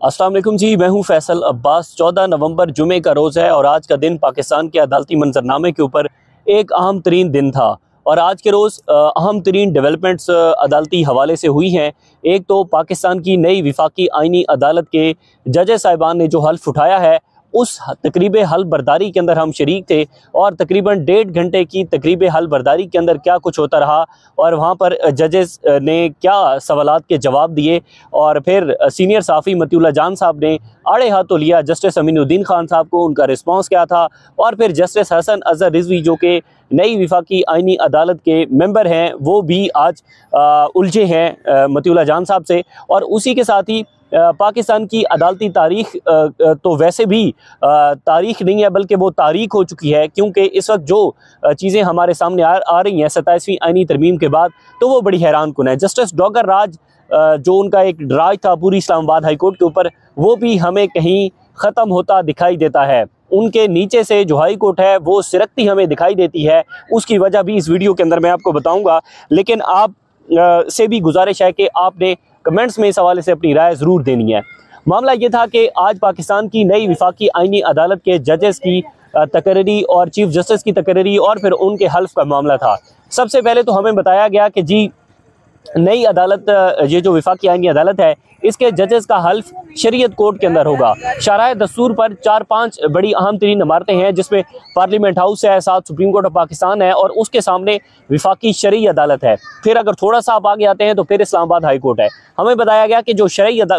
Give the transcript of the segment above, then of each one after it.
अस्सलाम वालेकुम जी, मैं हूं फैसल अब्बास। 14 नवंबर जुमे का रोज़ है और आज का दिन पाकिस्तान के अदालती मंजरनामे के ऊपर एक अहम तरीन दिन था। और आज के रोज़ अहम तरीन डेवलपमेंट्स अदालती हवाले से हुई हैं। एक तो पाकिस्तान की नई विफाकी आइनी अदालत के जजेस साहिबान ने जो हल्फ उठाया है, उस तकरीब हल्फ बर्दारी के अंदर हम शरीक थे और तकरीबन 1.5 घंटे की तकरीब हल्फ बर्दारी के अंदर क्या कुछ होता रहा और वहाँ पर जजेस ने क्या सवालात के जवाब दिए। और फिर सीनियर साफ़ी मतीउल्लाह जान साहब ने आड़े हाथों लिया जस्टिस अमीनुद्दीन खान साहब को, उनका रिस्पॉन्स क्या था। और फिर जस्टिस हसन अजहर रिजवी जो कि नई विफाकी आइनी अदालत के मेंबर हैं, वो भी आज उलझे हैं मतीउल्लाह जान साहब से। और उसी के साथ ही पाकिस्तान की अदालती तारीख तो वैसे भी तारीख नहीं है बल्कि वो तारीख हो चुकी है, क्योंकि इस वक्त जो चीज़ें हमारे सामने आ रही हैं 27वीं आइनी तरमीम के बाद, तो वो बड़ी हैरान कुन है। जस्टिस डॉगर राज जो उनका एक राज था पूरी इस्लामाबाद हाई कोर्ट के ऊपर, वो भी हमें कहीं ख़त्म होता दिखाई देता है। उनके नीचे से जो हाई कोर्ट है वो सिरकती हमें दिखाई देती है। उसकी वजह भी इस वीडियो के अंदर मैं आपको बताऊँगा, लेकिन आप से भी गुजारिश है कि आपने कमेंट्स में इस हवाले से अपनी राय ज़रूर देनी है। मामला ये था कि आज पाकिस्तान की नई विफाकी आइनी अदालत के जजेस की तकरीरी और चीफ जस्टिस की तकरीरी और फिर उनके हल्फ का मामला था। सबसे पहले तो हमें बताया गया कि जी नई अदालत, ये जो विफाकी आइनी अदालत है, इसके जजेस का हल्फ शरीयत कोर्ट के अंदर होगा। शराय दस्तूर पर 4-5 बड़ी अहम तरीन इमारतें हैं, जिसमें पार्लियामेंट हाउस है, साथ सुप्रीम कोर्ट ऑफ पाकिस्तान है और उसके सामने विफाकी शरई अदालत है। फिर अगर थोड़ा सा आप आगे आते हैं तो फिर इस्लामाबाद हाई कोर्ट है। हमें बताया गया कि जो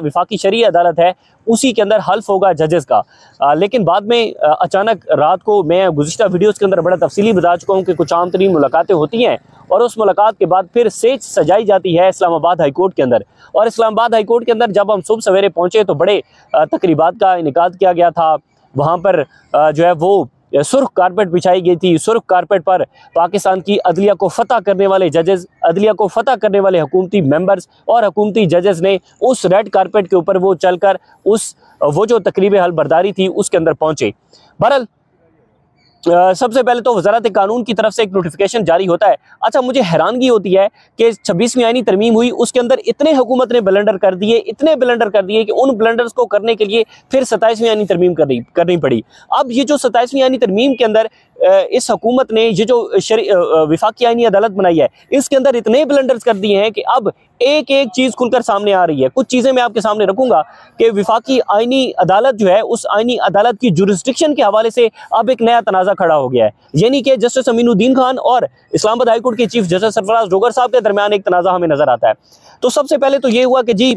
विफाकी शरई अदालत है उसी के अंदर हल्फ होगा जजेस का। लेकिन बाद में अचानक रात को, मैं गुज़िश्ता वीडियोज़ के अंदर बड़ा तफसीली बता चुका हूँ कि कुछ आम तरीन मुलाकातें होती हैं और उस मुलाकात के बाद फिर सेज सजाई जाती है इस्लामाबाद हाई कोर्ट के अंदर। और इस्लामाबाद हाई कोर्ट के अंदर जब हम सुबह सवेरे पहुँचे तो बड़े तकरीबात का इनेकाद किया गया था। वहाँ पर जो है वो सुर्ख कारपेट बिछाई गई थी। सुर्ख कारपेट पर पाकिस्तान की अदलिया को फतह करने वाले जजेस, अदलिया को फतह करने वाले हुकूमती मेंबर्स और हुकूमती जजेस ने उस रेड कारपेट के ऊपर वो चलकर वो जो तकरीब हल्फ बर्दारी थी उसके अंदर पहुंचे। बहरहाल सबसे पहले तो वज़ारत कानून की तरफ से एक नोटिफिकेशन जारी होता है। अच्छा, मुझे हैरानगी होती है कि 26वीं आइनी तरमीम हुई, उसके अंदर इतने हुकूमत ने ब्लंडर कर दिए, इतने ब्लंडर कर दिए कि उन ब्लंडर्स को करने के लिए फिर 27वीं आइनी तरमीम करनी पड़ी। अब ये जो 27वीं आइनी तरमीम के अंदर इस हुकूमत ने ये जो विफाकी आइनी अदालत बनाई है, इसके अंदर इतने ब्लंडर्स कर दिए हैं कि अब एक एक चीज़ खुलकर सामने आ रही है। कुछ चीज़ें मैं आपके सामने रखूंगा कि विफाकी आइनी अदालत जो है, उस आइनी अदालत की जुरिस्डिक्शन के हवाले से अब एक नया तनाज़ा खड़ा हो गया है। यानी कि जस्टिस अमीनुद्दीन खान और इस्लामाबाद हाई कोर्ट के चीफ जस्टिस सरफराज डोगर साहब के दरमियान एक तनाज़ा हमें नजर आता है। तो सबसे पहले तो ये हुआ कि जी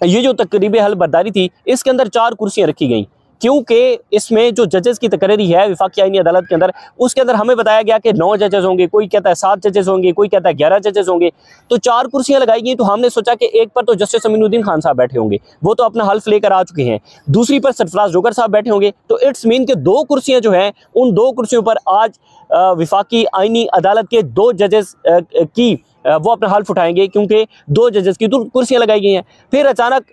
ये जो तकरीब हल्फ बर्दारी थी, इसके अंदर 4 कुर्सियां रखी गई, क्योंकि इसमें जो जजेस की तकरीरी है विफाकी आइनी अदालत के अंदर, उसके अंदर हमें बताया गया कि 9 जजेस होंगे, कोई कहता है 7 जजेस होंगे, कोई कहता है 11 जजेस होंगे। तो 4 कुर्सियां लगाई गई। तो हमने सोचा कि एक पर तो जस्टिस अमीनुद्दीन खान साहब बैठे होंगे, वो तो अपना हल्फ लेकर आ चुके हैं। दूसरी पर सरफराज डोगर साहब बैठे होंगे। तो इट्स मीन के 2 कुर्सियां जो हैं, उन 2 कुर्सियों पर आज विफाकी आइनी अदालत के 2 जजेस की वो अपना हल्फ उठाएंगे, क्योंकि 2 जजेस की कुर्सियां लगाई गई हैं। फिर अचानक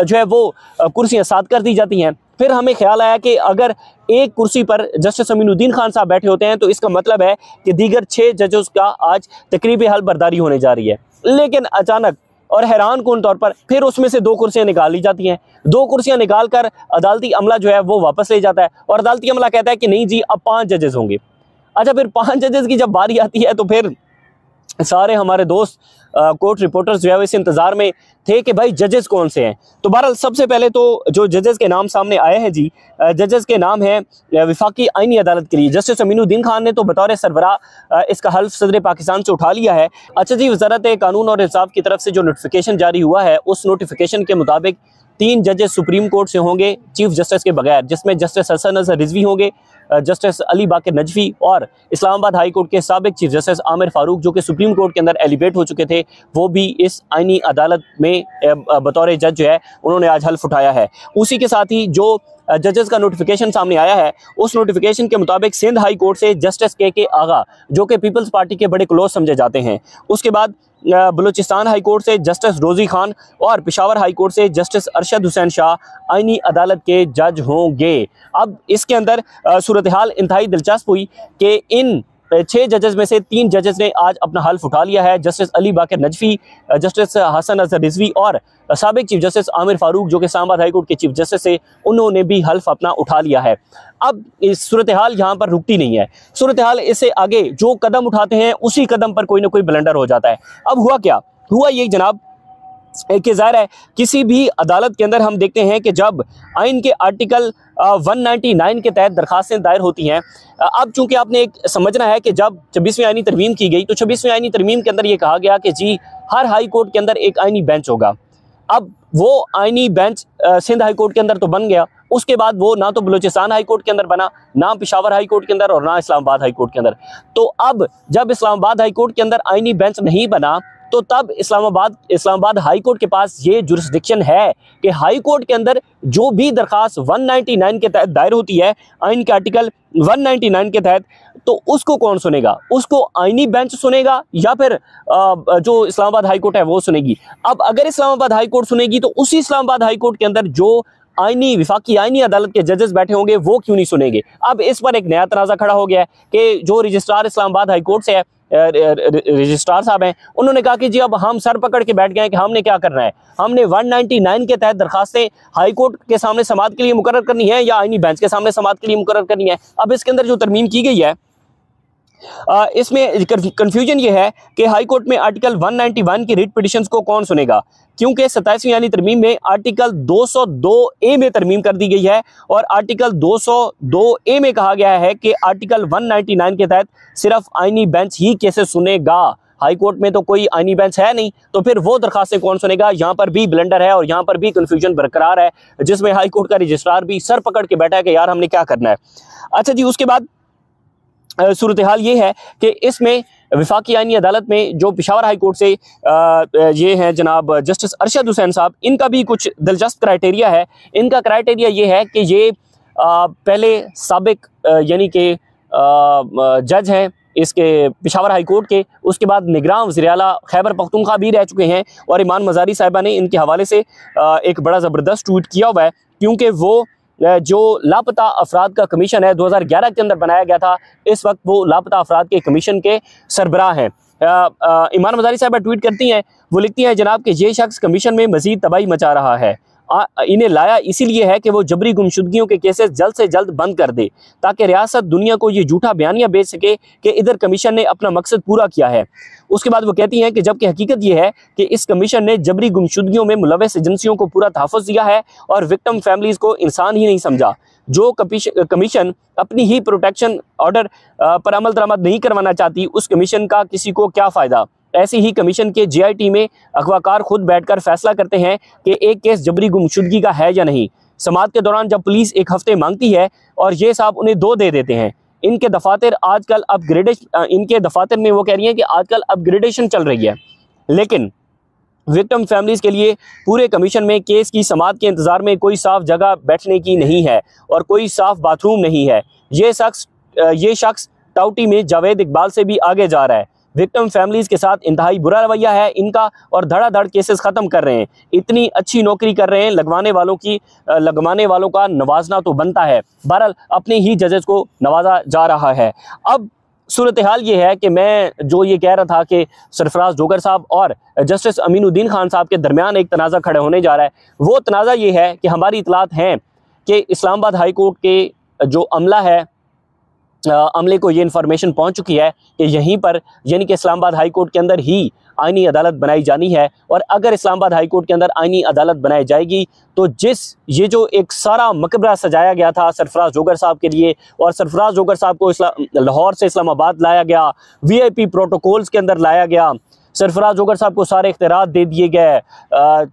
जो है वो कुर्सियां 7 कर दी जाती हैं। फिर हमें ख्याल आया कि अगर एक कुर्सी पर जस्टिस अमीनुद्दीन खान साहब बैठे होते हैं तो इसका मतलब है कि दीगर 6 जजेस का आज तकरीब हल्फ बर्दारी होने जा रही है। लेकिन अचानक और हैरान कुन तौर पर फिर उसमें से 2 कुर्सियां निकाल ली जाती हैं। 2 कुर्सियां निकाल कर अदालती अमला जो है वो वापस ले जाता है और अदालती अमला कहता है कि नहीं जी, अब 5 जजेस होंगे। अच्छा, फिर 5 जजेस की जब बारी आती है तो फिर सारे हमारे दोस्त कोर्ट रिपोर्टर्स जो है इस इंतजार में थे कि भाई जजेस कौन से हैं। तो बहरहाल सबसे पहले तो जो जजेस के नाम सामने आए हैं जी, जजेस के नाम हैं विफाकी आइनी अदालत के लिए जस्टिस अमीनुद्दीन खान ने तो बतौर सरबराह इसका हल्फ सदर पाकिस्तान से उठा लिया है। अच्छा जी, वज़ारत कानून और इंसाफ की तरफ से जो नोटिफिकेशन जारी हुआ है, उस नोटिफिकेशन के मुताबिक 3 जजेस सुप्रीम कोर्ट से होंगे चीफ जस्टिस के बगैर, जिसमें जस्टिस हसन अजहर रिजवी होंगे, जस्टिस अली बाकर नजफी और इस्लामाबाद हाई कोर्ट के साबिक चीफ जस्टिस आमिर फारूक जो कि सुप्रीम कोर्ट के अंदर एलिवेट हो चुके थे, वो भी इस आइनी अदालत में बतौर जज जो है उन्होंने आज हल्फ उठाया है। उसी के साथ ही जो जजेस का नोटिफिकेशन सामने आया है, उस नोटिफिकेशन के मुताबिक सिंध हाई कोर्ट से जस्टिस के आगा जो कि पीपल्स पार्टी के बड़े क्लोज समझे जाते हैं, उसके बाद बलूचिस्तान हाई कोर्ट से जस्टिस रोजी खान और पेशावर हाई कोर्ट से जस्टिस अरशद हुसैन शाह आइनी अदालत के जज होंगे। अब इसके अंदर सूरत हाल इंतहाई दिलचस्प हुई कि इन 6 जजेस में से 3 जजेस ने आज अपना हल्फ उठा लिया है। जस्टिस अली बाकर नजफी, जस्टिस हसन अजहर रिजवी और साबिक चीफ जस्टिस आमिर फारूक जो कि इस्लामाबाद हाई कोर्ट के चीफ जस्टिस है, उन्होंने भी हल्फ अपना उठा लिया है। अब इस सूरत हाल यहाँ पर रुकती नहीं है। सूरत हाल इससे आगे जो कदम उठाते हैं उसी कदम पर कोई ना कोई ब्लंडर हो जाता है। अब हुआ क्या? हुआ ये जनाब कि ज़ाहिर है किसी भी अदालत के अंदर हम देखते हैं कि जब आइन के आर्टिकल 199 के तहत दरखास्तें दायर होती हैं, अब चूंकि आपने एक समझना है कि जब 26वीं आइनी तरमीम की गई तो 26वीं आइनी तरमीम के अंदर ये कहा गया कि जी हर हाई कोर्ट के अंदर एक आइनी बेंच होगा। अब वो आइनी बेंच सिंध हाई कोर्ट के अंदर तो बन गया, उसके बाद वो ना तो बलूचिस्तान हाई कोर्ट के अंदर बना, ना पेशावर हाई कोर्ट के अंदर और ना इस्लामाबाद हाई कोर्ट के अंदर। तो अब जब इस्लामाबाद हाई कोर्ट के अंदर आइनी बेंच नहीं बना तो तब इस्लामाबाद हाई कोर्ट के पास ये जुरिस्डिक्शन है कि हाई कोर्ट के अंदर जो भी दरखास्त 199 के तहत दायर होती है, आइन के आर्टिकल 199 के तहत, तो उसको कौन सुनेगा? उसको आइनी बेंच सुनेगा या फिर जो इस्लामाबाद हाई कोर्ट है वो सुनेगी। अब अगर इस्लामाबाद हाई कोर्ट सुनेगी तो उसी इस्लामाबाद हाई कोर्ट के अंदर जो विफाकी आइनी अदालत के जजेस बैठे होंगे वो क्यों नहीं सुनेंगे? अब इस पर एक नया तनाज़ा खड़ा हो गया है कि जो रजिस्ट्रार इस्लामाबाद हाई कोर्ट से है, रजिस्ट्रार साहब हैं, उन्होंने कहा कि जी अब हम सर पकड़ के बैठ गए हैं कि हमने क्या करना है, हमने 199 के तहत दरखास्तें हाई कोर्ट के सामने समाअत के लिए मुकर्रर करनी है या आइनी बेंच के सामने समाअत के लिए मुकर्रर करनी है। अब इसके अंदर जो तरमीम की गई है इसमें कंफ्यूजन ये है कि हाई कोर्ट में आर्टिकल 191 की रिट पिटिशंस को कौन सुनेगा, क्योंकि 27वीं यानी तरमीम में आर्टिकल 202A में तरमीम कर दी गई है और आर्टिकल 202A में कहा गया है कि आर्टिकल 199 के तहत सिर्फ आइनी बेंच ही केसेस सुनेगा। हाई कोर्ट में तो कोई आइनी बेंच है नहीं, तो फिर वो दरखास्तें कौन सुनेगा? यहाँ पर भी ब्लंडर है और यहाँ पर भी कंफ्यूजन बरकरार है, जिसमें हाई कोर्ट का रजिस्ट्रार भी सर पकड़ के बैठा है कि यार हमने क्या करना है। अच्छा जी, उसके बाद सूरत हाल ये है कि इसमें विफाकी आइनी अदालत में जो पेशावर हाई कोर्ट से ये हैं जनाब जस्टिस अरशद हुसैन साहब, इनका भी कुछ दिलचस्प क्राइटेरिया है। इनका क्राइटेरिया ये है कि ये पहले साबिक यानी कि जज हैं इसके पेशावर हाई कोर्ट के, उसके बाद निगरान वज़ीर आला खैबर पख्तूनख्वा भी रह चुके हैं। और ईमान मज़ारी साहिबा ने इनके हवाले से एक बड़ा ज़बरदस्त ट्वीट किया हुआ है, क्योंकि वो जो लापता अफराद का कमीशन है 2011 के अंदर बनाया गया था, इस वक्त वो लापता अफराद के कमीशन के सरबराह हैं। ईमान मज़ारी साहिबा ट्वीट करती हैं, वो लिखती हैं जनाब कि ये शख्स कमीशन में मज़ीद तबाही मचा रहा है, इन्हें लाया इसीलिए है कि वो जबरी गुमशुदगियों के केसेस जल्द से जल्द बंद कर दे ताकि रियासत दुनिया को ये झूठा बयानिया बेच सके कि इधर कमीशन ने अपना मकसद पूरा किया है। उसके बाद वो कहती हैं कि जबकि हकीकत ये है कि इस कमीशन ने जबरी गुमशुदगियों में मुलव्वस एजेंसियों को पूरा तहफ़्फ़ुज़ दिया है और विक्टिम फैमिलीज़ को इंसान ही नहीं समझा। जो कमीशन अपनी ही प्रोटेक्शन ऑर्डर पर अमल दरामद नहीं करवाना चाहती, उस कमीशन का किसी को क्या फ़ायदा। ऐसे ही कमीशन के JIT में अगवाकार खुद बैठकर फैसला करते हैं कि एक केस जबरी गुमशुदगी का है या नहीं। समाअत के दौरान जब पुलिस 1 हफ्ते मांगती है और ये साहब उन्हें 2 दे देते हैं। इनके दफातर आजकल इनके दफातर में वो कह रही हैं कि आजकल अपग्रेडेशन चल रही है, लेकिन विक्टिम फैमिलीज़ के लिए पूरे कमीशन में केस की समाअत के इंतज़ार में कोई साफ जगह बैठने की नहीं है और कोई साफ बाथरूम नहीं है। ये शख्स टाउटी में जावेद इकबाल से भी आगे जा रहा है। विक्टिम फैमिलीज़ के साथ इंतहाई बुरा रवैया है इनका और धड़ाधड़ केसेस ख़त्म कर रहे हैं। इतनी अच्छी नौकरी कर रहे हैं, लगवाने वालों का नवाजना तो बनता है। बहरहाल अपने ही जजेस को नवाजा जा रहा है। अब सूरत हाल ये है कि मैं जो ये कह रहा था कि सरफराज जोगर साहब और जस्टिस अमीनुद्दीन खान साहब के दरमियान एक तनाज़ा खड़े होने जा रहा है, वो तनाज़ा ये है कि हमारी इतलात हैं कि इस्लामाबाद हाई कोर्ट के जो अमला है, अमले को ये इन्फॉर्मेशन पहुंच चुकी है कि यहीं पर यानी कि इस्लामाबाद हाई कोर्ट के अंदर ही आइनी अदालत बनाई जानी है। और अगर इस्लामाबाद हाई कोर्ट के अंदर आइनी अदालत बनाई जाएगी तो ये जो एक सारा मकबरा सजाया गया था सरफराज जोगर साहब के लिए, और सरफराज जोगर साहब को लाहौर से इस्लामाबाद लाया गया, VIP प्रोटोकॉल्स के अंदर लाया गया, सरफराज जोगर साहब को सारे इख्तियारात दे दिए गए,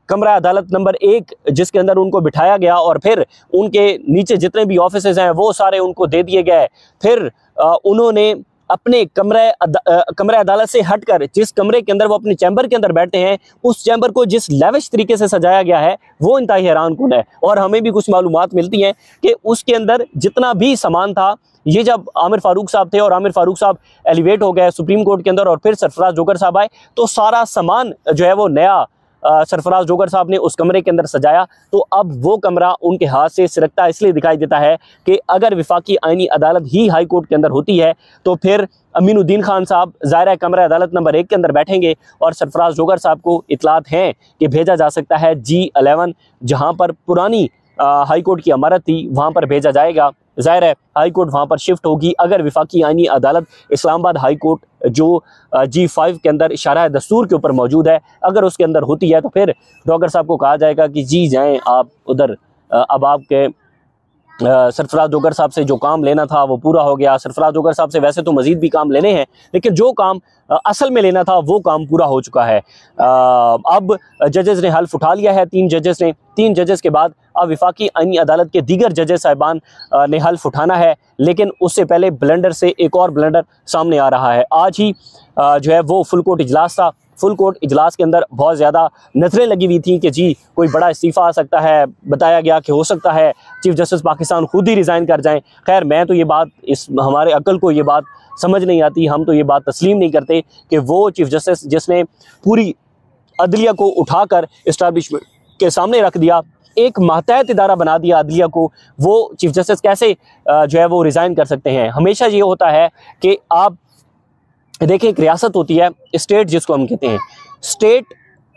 कमरा अदालत नंबर 1 जिसके अंदर उनको बिठाया गया और फिर उनके नीचे जितने भी ऑफिसेज हैं वो सारे उनको दे दिए गए। फिर उन्होंने अपने कमरे अदालत से हटकर जिस कमरे के अंदर वो अपने चैम्बर के अंदर बैठते हैं, उस चैम्बर को जिस लेविश तरीके से सजाया गया है वो इंतहाई हैरानकुन है। और हमें भी कुछ मालूमात मिलती हैं कि उसके अंदर जितना भी सामान था, ये जब आमिर फारूक साहब थे और आमिर फारूक साहब एलिवेट हो गए सुप्रीम कोर्ट के अंदर और फिर सरफराज जोगर साहब आए, तो सारा सामान जो है वो नया सरफराज जोगर साहब ने उस कमरे के अंदर सजाया, तो अब वो कमरा उनके हाथ से सिरकता इसलिए दिखाई देता है कि अगर वफाकी आईनी अदालत ही हाई कोर्ट के अंदर होती है तो फिर अमीनुद्दीन खान साहब ज़ाहिर कमरा अदालत नंबर 1 के अंदर बैठेंगे और सरफराज जोगर साहब को इतलात हैं कि भेजा जा सकता है G11, जहां पर पुरानी हाई कोर्ट की इमारत थी वहां पर भेजा जाएगा। ज़ाहिर है हाई कोर्ट वहां पर शिफ्ट होगी। अगर वफाकी आईनी अदालत इस्लामाबाद हाई कोर्ट जो G5 के अंदर इशारा दस्तूर के ऊपर मौजूद है, अगर उसके अंदर होती है तो फिर डॉक्टर साहब को कहा जाएगा कि जी जाएं आप उधर। अब आपके सरफराज जोगर साहब से जो काम लेना था वो पूरा हो गया। सरफराज जोगर साहब से वैसे तो मजीद भी काम लेने हैं, लेकिन जो काम असल में लेना था वो काम पूरा हो चुका है। अब जजेस ने हल्फ उठा लिया है, 3 जजेस के बाद अब वफाकी आईनी अदालत के दीगर जजेस साहिबान ने हल्फ उठाना है, लेकिन उससे पहले ब्लेंडर से एक और ब्लेंडर सामने आ रहा है। आज ही जो है वो फुल कोर्ट इजलास था। फुल कोर्ट इजलास के अंदर बहुत ज़्यादा नजरें लगी हुई थी कि जी कोई बड़ा इस्तीफ़ा आ सकता है। बताया गया कि हो सकता है चीफ जस्टिस पाकिस्तान खुद ही रिज़ाइन कर जाएं। खैर मैं तो ये बात हमारे अकल को ये बात समझ नहीं आती, हम तो ये बात तस्लीम नहीं करते कि वो चीफ जस्टिस जिसने पूरी अदलिया को उठाकर इस्टेब्लिशमेंट के सामने रख दिया, एक मातहत इदारा बना दिया अदलिया को, वो चीफ जस्टिस कैसे जो है वो रिज़ाइन कर सकते हैं। हमेशा ये होता है कि आप देखिए एक रियासत होती है, स्टेट जिसको हम कहते हैं, स्टेट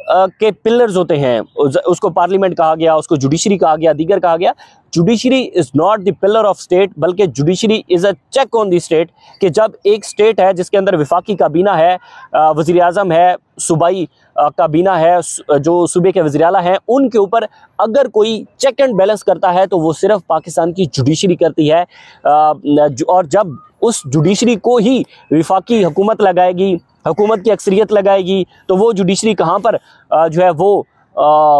के पिलर्स होते हैं, उसको पार्लियामेंट कहा गया, उसको जुडिशरी कहा गया, दीगर कहा गया। Judiciary is not the pillar of state, बल्कि judiciary is a check on the state. कि जब एक स्टेट है जिसके अंदर वफाकी काबीना है, वज़ीर आज़म है, सूबाई काबीना है, जो सूबे के वज़ीर आला हैं, उनके ऊपर अगर कोई चेक एंड बैलेंस करता है तो वो सिर्फ पाकिस्तान की जुडिशरी करती है। और जब उस जुडिशरी को ही वफाकी हुकूमत लगाएगी, हुकूमत की अक्सरियत लगाएगी, तो वो जुडिशरी कहाँ पर जो है वो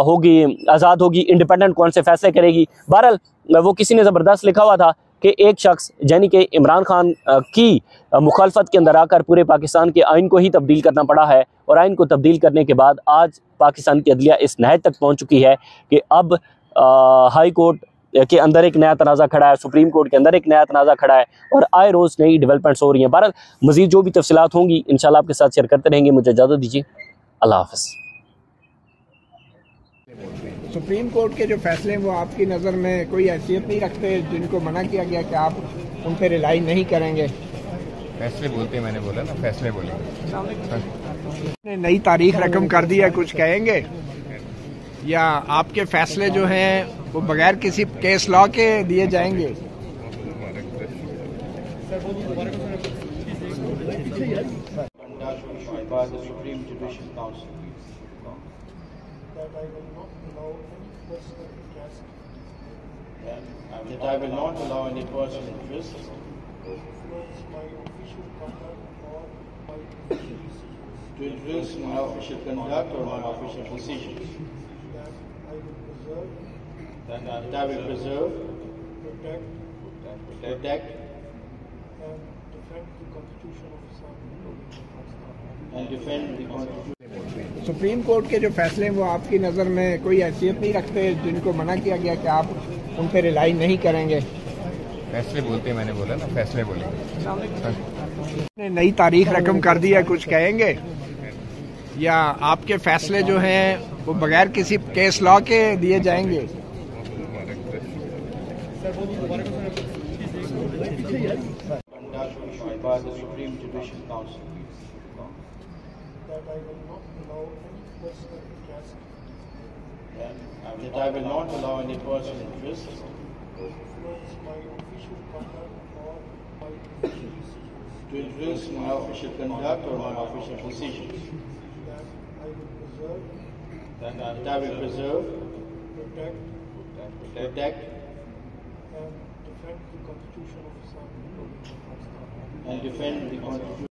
होगी, आज़ाद होगी, इंडिपेंडेंट कौन से फैसले करेगी। बहरहाल वो किसी ने ज़बरदस्त लिखा हुआ था कि एक शख्स यानी कि इमरान खान की मुखालफत के अंदर आकर पूरे पाकिस्तान के आइन को ही तब्दील करना पड़ा है, और आइन को तब्दील करने के बाद आज पाकिस्तान की अदलिया इस नहज तक पहुँच चुकी है कि अब हाई कोर्ट के अंदर एक नया तनाज़ा खड़ा है, सुप्रीम कोर्ट के अंदर एक नया तनाज़ा खड़ा है, और आए रोज़ नई डेवलपमेंट्स हो रही हैं। बहरहाल मज़ीद जो भी तफसीलात होंगी इंशाल्लाह आपके साथ शेयर करते रहेंगे। मुझे इजाज़त दीजिए, अल्लाह हाफ़िज़। सुप्रीम कोर्ट के जो फैसले हैं वो आपकी नज़र में कोई हैसियत नहीं रखते, जिनको मना किया गया कि आप उन पर रिलाई नहीं करेंगे? फैसले बोलते, मैंने बोला ना फैसले बोलेंगे। नई तारीख रकम कर दी है, कुछ कहेंगे? या आपके फैसले जो हैं वो बगैर किसी केस लॉ के दिए जाएंगे? That I will not allow any personal interest to influence my official conduct or my official decisions. That I will preserve, protect, and defend the Constitution. Supreme court के जो फैसले हैं वो आपकी नज़र में कोई हैसियत नहीं रखते, जिनको मना किया गया कि आप उन पर रिलाई नहीं करेंगे? फैसले बोलते, मैंने बोला ना फैसले बोलेंगे। नई तारीख रकम कर दी है, कुछ कहेंगे? या आपके फैसले जो हैं वो बगैर किसी केस लॉ के दिए जाएंगे? By the Supreme Judicial Council. That I will not allow any personal interest to influence my official conduct or my official decisions. That I will preserve, protect, and defend the Constitution.